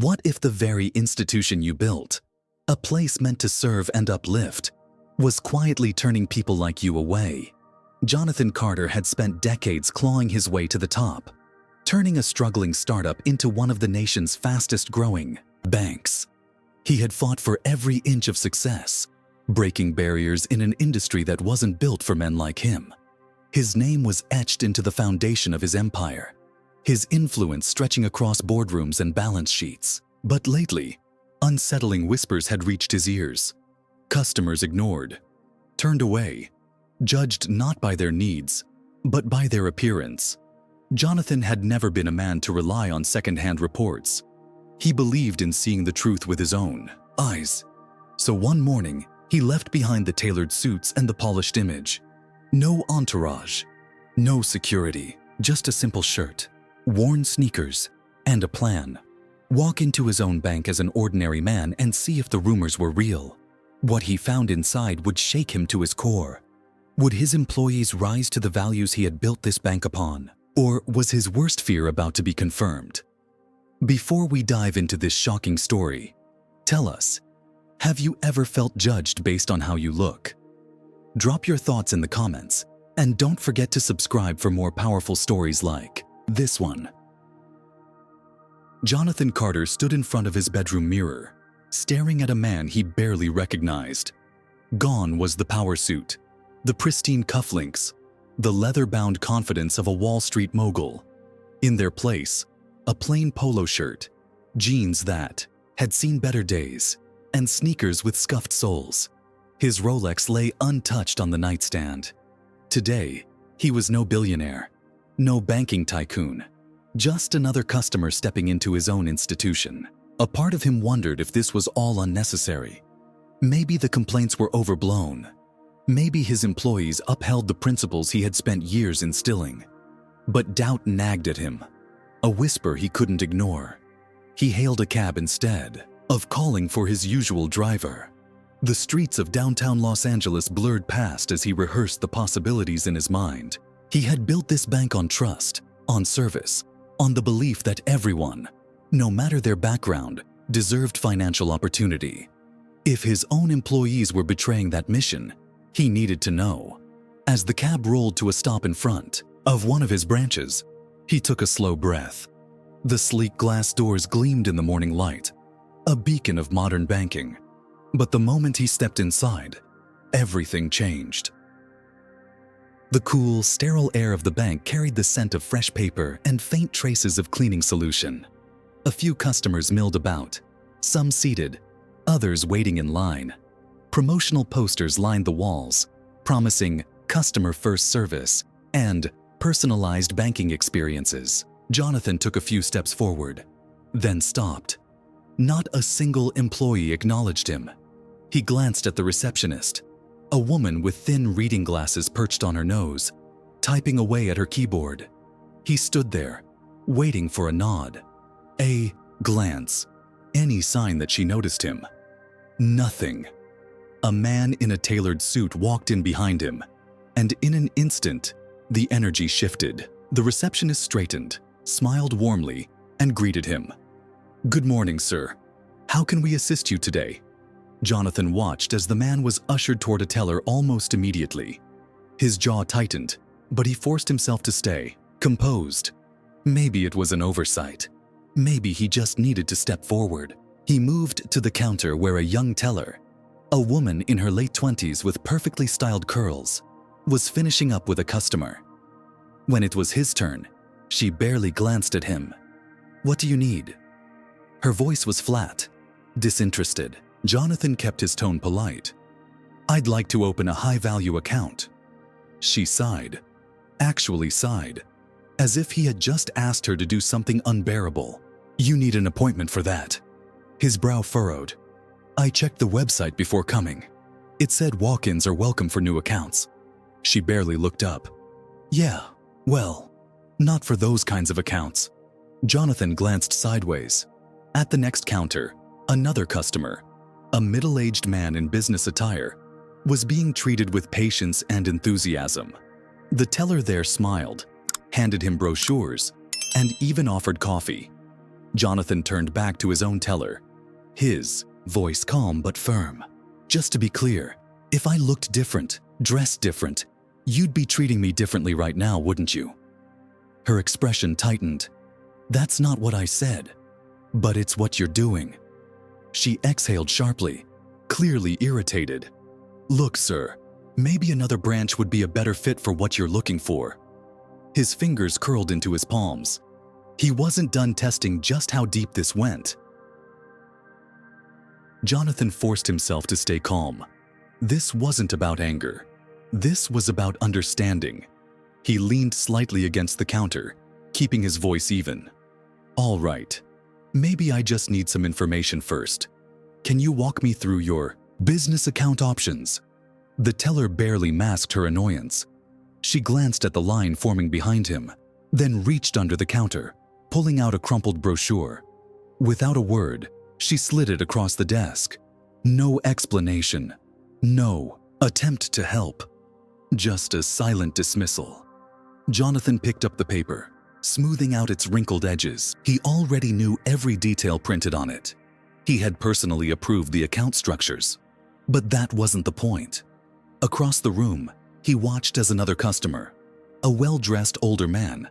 What if the very institution you built, a place meant to serve and uplift, was quietly turning people like you away? Jonathan Carter had spent decades clawing his way to the top, turning a struggling startup into one of the nation's fastest-growing banks. He had fought for every inch of success, breaking barriers in an industry that wasn't built for men like him. His name was etched into the foundation of his empire, his influence stretching across boardrooms and balance sheets. But lately, unsettling whispers had reached his ears. Customers ignored, turned away, judged not by their needs, but by their appearance. Jonathan had never been a man to rely on second-hand reports. He believed in seeing the truth with his own eyes. So one morning, he left behind the tailored suits and the polished image. No entourage, no security, just a simple shirt, worn sneakers, and a plan. Walk into his own bank as an ordinary man and see if the rumors were real. What he found inside would shake him to his core. Would his employees rise to the values he had built this bank upon? Or was his worst fear about to be confirmed? Before we dive into this shocking story, tell us, have you ever felt judged based on how you look? Drop your thoughts in the comments, and don't forget to subscribe for more powerful stories like this one. Jonathan Carter stood in front of his bedroom mirror, staring at a man he barely recognized. Gone was the power suit, the pristine cufflinks, the leather-bound confidence of a Wall Street mogul. In their place, a plain polo shirt, jeans that had seen better days, and sneakers with scuffed soles. His Rolex lay untouched on the nightstand. Today, he was no billionaire, no banking tycoon, just another customer stepping into his own institution. A part of him wondered if this was all unnecessary. Maybe the complaints were overblown. Maybe his employees upheld the principles he had spent years instilling. But doubt nagged at him, a whisper he couldn't ignore. He hailed a cab instead of calling for his usual driver. The streets of downtown Los Angeles blurred past as he rehearsed the possibilities in his mind. He had built this bank on trust, on service, on the belief that everyone, no matter their background, deserved financial opportunity. If his own employees were betraying that mission, he needed to know. As the cab rolled to a stop in front of one of his branches, he took a slow breath. The sleek glass doors gleamed in the morning light, a beacon of modern banking. But the moment he stepped inside, everything changed. The cool, sterile air of the bank carried the scent of fresh paper and faint traces of cleaning solution. A few customers milled about, some seated, others waiting in line. Promotional posters lined the walls, promising customer-first service and personalized banking experiences. Jonathan took a few steps forward, then stopped. Not a single employee acknowledged him. He glanced at the receptionist, a woman with thin reading glasses perched on her nose, typing away at her keyboard. He stood there, waiting for a nod, a glance, any sign that she noticed him. Nothing. A man in a tailored suit walked in behind him, and in an instant, the energy shifted. The receptionist straightened, smiled warmly, and greeted him. "Good morning, sir. How can we assist you today?" Jonathan watched as the man was ushered toward a teller almost immediately. His jaw tightened, but he forced himself to stay composed. Maybe it was an oversight. Maybe he just needed to step forward. He moved to the counter where a young teller, a woman in her late 20s with perfectly styled curls, was finishing up with a customer. When it was his turn, she barely glanced at him. "What do you need?" Her voice was flat, disinterested. Jonathan kept his tone polite. "I'd like to open a high-value account." She sighed, actually sighed, as if he had just asked her to do something unbearable. "You need an appointment for that." His brow furrowed. "I checked the website before coming. It said walk-ins are welcome for new accounts." She barely looked up. "Yeah, well, not for those kinds of accounts." Jonathan glanced sideways. At the next counter, another customer, a middle-aged man in business attire, was being treated with patience and enthusiasm. The teller there smiled, handed him brochures, and even offered coffee. Jonathan turned back to his own teller, his voice calm but firm. "Just to be clear, if I looked different, dressed different, you'd be treating me differently right now, wouldn't you?" Her expression tightened. "That's not what I said, but it's what you're doing." She exhaled sharply, clearly irritated. "Look, sir, maybe another branch would be a better fit for what you're looking for." His fingers curled into his palms. He wasn't done testing just how deep this went. Jonathan forced himself to stay calm. This wasn't about anger. This was about understanding. He leaned slightly against the counter, keeping his voice even. "All right, maybe I just need some information first. Can you walk me through your business account options?" The teller barely masked her annoyance. She glanced at the line forming behind him, then reached under the counter, pulling out a crumpled brochure. Without a word, she slid it across the desk. No explanation. No attempt to help. Just a silent dismissal. Jonathan picked up the paper, smoothing out its wrinkled edges. He already knew every detail printed on it. He had personally approved the account structures. But that wasn't the point. Across the room, he watched as another customer, a well-dressed older man,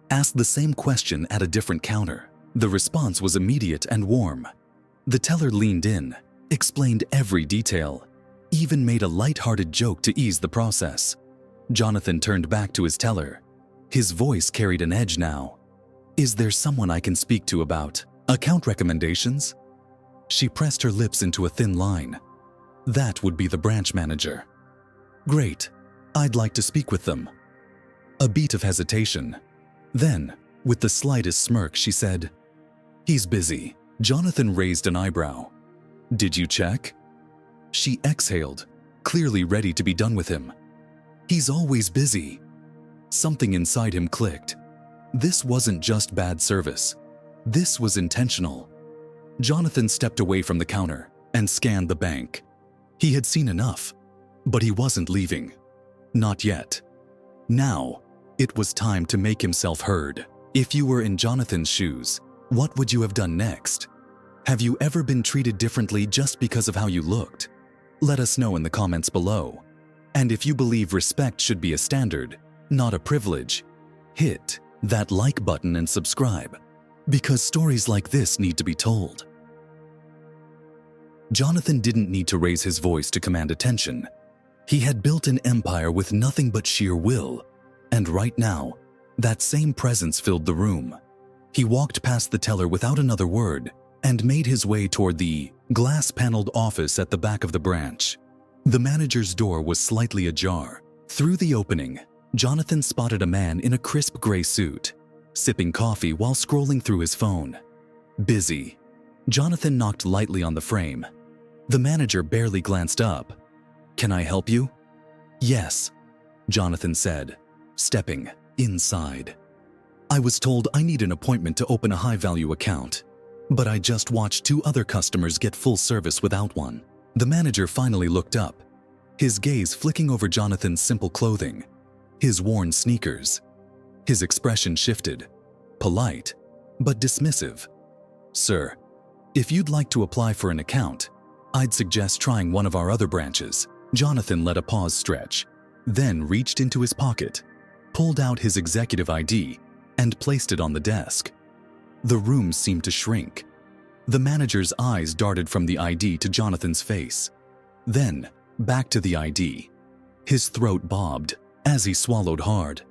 asked the same question at a different counter. The response was immediate and warm. The teller leaned in, explained every detail, even made a light-hearted joke to ease the process. Jonathan turned back to his teller. His voice carried an edge now. "Is there someone I can speak to about account recommendations?" She pressed her lips into a thin line. That would be the branch manager. "Great. I'd like to speak with them." A beat of hesitation. Then, with the slightest smirk, she said, "He's busy." Jonathan raised an eyebrow. "Did you check?" She exhaled, clearly ready to be done with him. "He's always busy." Something inside him clicked. This wasn't just bad service. This was intentional. Jonathan stepped away from the counter and scanned the bank. He had seen enough, but he wasn't leaving. Not yet. Now, it was time to make himself heard. If you were in Jonathan's shoes, what would you have done next? Have you ever been treated differently just because of how you looked? Let us know in the comments below. And if you believe respect should be a standard, not a privilege, hit that like button and subscribe, because stories like this need to be told. Jonathan didn't need to raise his voice to command attention. He had built an empire with nothing but sheer will, and right now, that same presence filled the room. He walked past the teller without another word and made his way toward the glass-paneled office at the back of the branch. The manager's door was slightly ajar. Through the opening, Jonathan spotted a man in a crisp gray suit, sipping coffee while scrolling through his phone. Busy. Jonathan knocked lightly on the frame. The manager barely glanced up. "Can I help you?" "Yes," Jonathan said, stepping inside. "I was told I need an appointment to open a high-value account, but I just watched 2 other customers get full service without one." The manager finally looked up, his gaze flicking over Jonathan's simple clothing, his worn sneakers. His expression shifted, polite, but dismissive. "Sir, if you'd like to apply for an account, I'd suggest trying one of our other branches." Jonathan let a pause stretch, then reached into his pocket, pulled out his executive ID, and placed it on the desk. The room seemed to shrink. The manager's eyes darted from the ID to Jonathan's face, then back to the ID. His throat bobbed as he swallowed hard.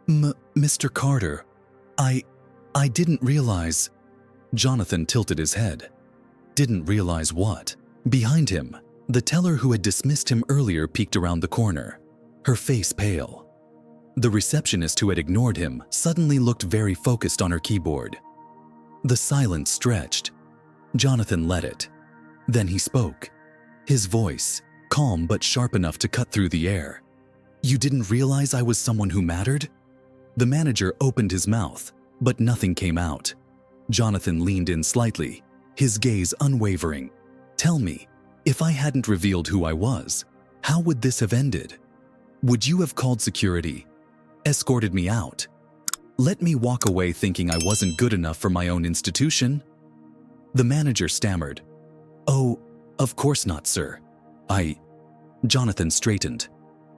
Mr. Carter, I didn't realize." Jonathan tilted his head. Didn't realize what? Behind him, the teller who had dismissed him earlier peeked around the corner, her face pale. The receptionist who had ignored him suddenly looked very focused on her keyboard. The silence stretched. Jonathan let it. Then he spoke, his voice calm but sharp enough to cut through the air. "You didn't realize I was someone who mattered?" The manager opened his mouth, but nothing came out. Jonathan leaned in slightly, his gaze unwavering. "Tell me, if I hadn't revealed who I was, how would this have ended? Would you have called security? Escorted me out? Let me walk away thinking I wasn't good enough for my own institution? The manager stammered. Oh, of course not, sir. Jonathan straightened.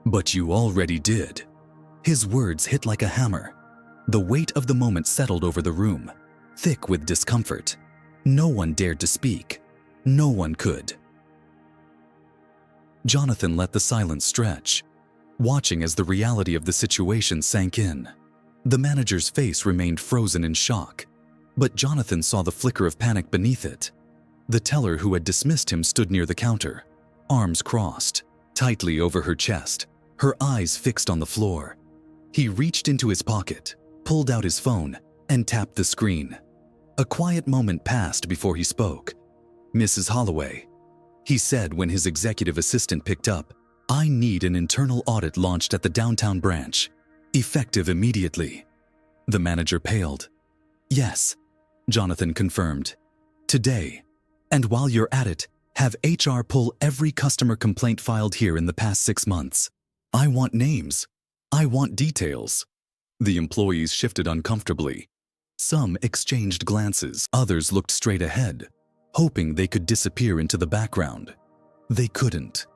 But you already did. His words hit like a hammer. The weight of the moment settled over the room, thick with discomfort. No one dared to speak. No one could. Jonathan let the silence stretch, watching as the reality of the situation sank in. The manager's face remained frozen in shock, but Jonathan saw the flicker of panic beneath it. The teller who had dismissed him stood near the counter, arms crossed, tightly over her chest, her eyes fixed on the floor. He reached into his pocket, pulled out his phone, and tapped the screen. A quiet moment passed before he spoke. "Mrs. Holloway," he said when his executive assistant picked up, "I need an internal audit launched at the downtown branch, effective immediately." The manager paled. "Yes," Jonathan confirmed. "Today. And while you're at it, have HR pull every customer complaint filed here in the past 6 months. I want names. I want details." The employees shifted uncomfortably. Some exchanged glances, others looked straight ahead, hoping they could disappear into the background. They couldn't.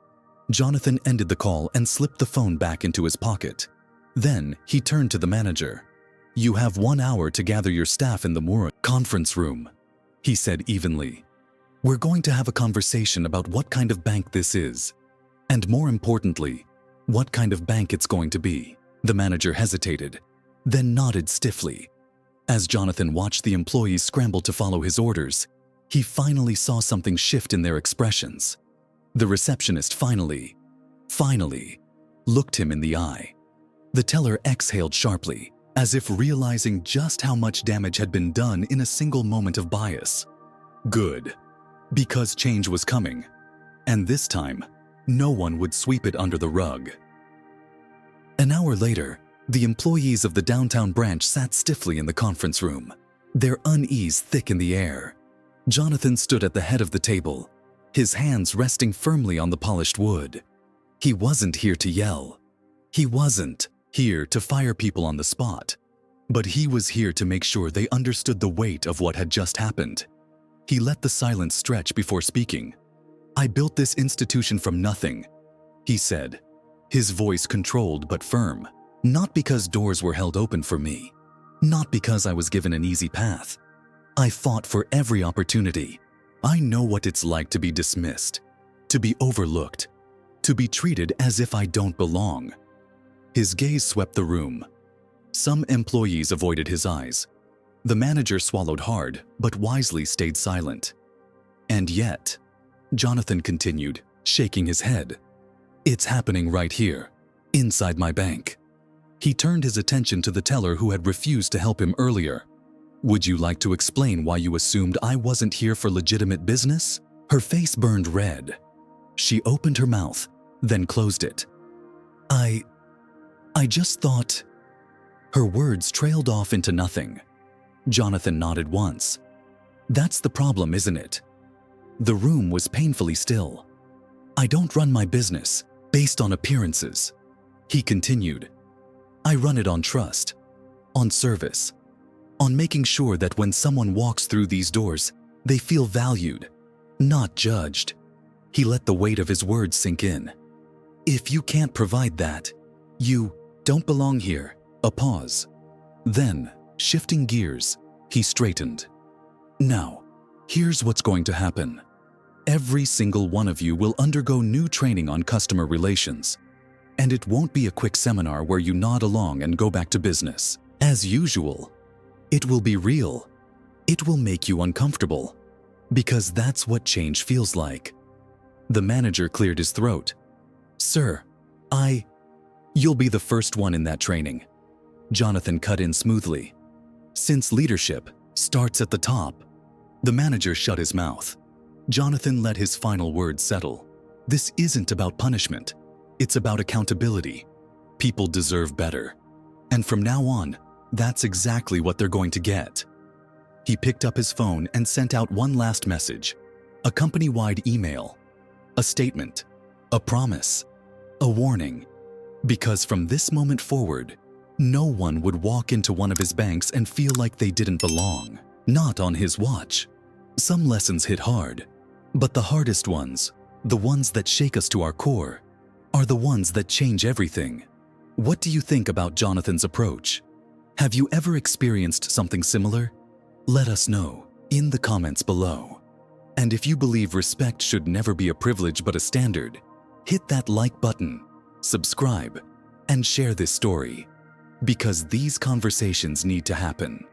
Jonathan ended the call and slipped the phone back into his pocket. Then he turned to the manager. "You have 1 hour to gather your staff in the Moore conference room," he said evenly. "We're going to have a conversation about what kind of bank this is, and more importantly, what kind of bank it's going to be." The manager hesitated, then nodded stiffly. As Jonathan watched the employees scramble to follow his orders, he finally saw something shift in their expressions. The receptionist finally looked him in the eye. The teller exhaled sharply, as if realizing just how much damage had been done in a single moment of bias. Good, because change was coming, and this time, no one would sweep it under the rug. An hour later, the employees of the downtown branch sat stiffly in the conference room, their unease thick in the air. Jonathan stood at the head of the table, his hands resting firmly on the polished wood. He wasn't here to yell. He wasn't here to fire people on the spot. But he was here to make sure they understood the weight of what had just happened. He let the silence stretch before speaking. "I built this institution from nothing," he said, his voice controlled but firm. "Not because doors were held open for me. Not because I was given an easy path. I fought for every opportunity. I know what it's like to be dismissed, to be overlooked, to be treated as if I don't belong." His gaze swept the room. Some employees avoided his eyes. The manager swallowed hard, but wisely stayed silent. "And yet," Jonathan continued, shaking his head, "it's happening right here, inside my bank." He turned his attention to the teller who had refused to help him earlier. "Would you like to explain why you assumed I wasn't here for legitimate business?" Her face burned red. She opened her mouth, then closed it. I just thought..." Her words trailed off into nothing. Jonathan nodded once. "That's the problem, isn't it?" The room was painfully still. "I don't run my business based on appearances," he continued. "I run it on trust, on service, on making sure that when someone walks through these doors, they feel valued, not judged." He let the weight of his words sink in. "If you can't provide that, you don't belong here." A pause. Then, shifting gears, he straightened. "Now, here's what's going to happen. Every single one of you will undergo new training on customer relations. And it won't be a quick seminar where you nod along and go back to business as usual. It will be real. It will make you uncomfortable, because that's what change feels like." The manager cleared his throat. "Sir, you'll be the first one in that training." Jonathan cut in smoothly. "Since leadership starts at the top." The manager shut his mouth. Jonathan let his final words settle. "This isn't about punishment. It's about accountability. People deserve better. And from now on, that's exactly what they're going to get." He picked up his phone and sent out one last message, a company-wide email, a statement, a promise, a warning. Because from this moment forward, No one would walk into one of his banks and feel like they didn't belong. Not on his watch. Some lessons hit hard, but the hardest ones, the ones that shake us to our core, are the ones that change everything. What do you think about Jonathan's approach? Have you ever experienced something similar? Let us know in the comments below. And if you believe respect should never be a privilege but a standard, hit that like button, subscribe, and share this story, because these conversations need to happen.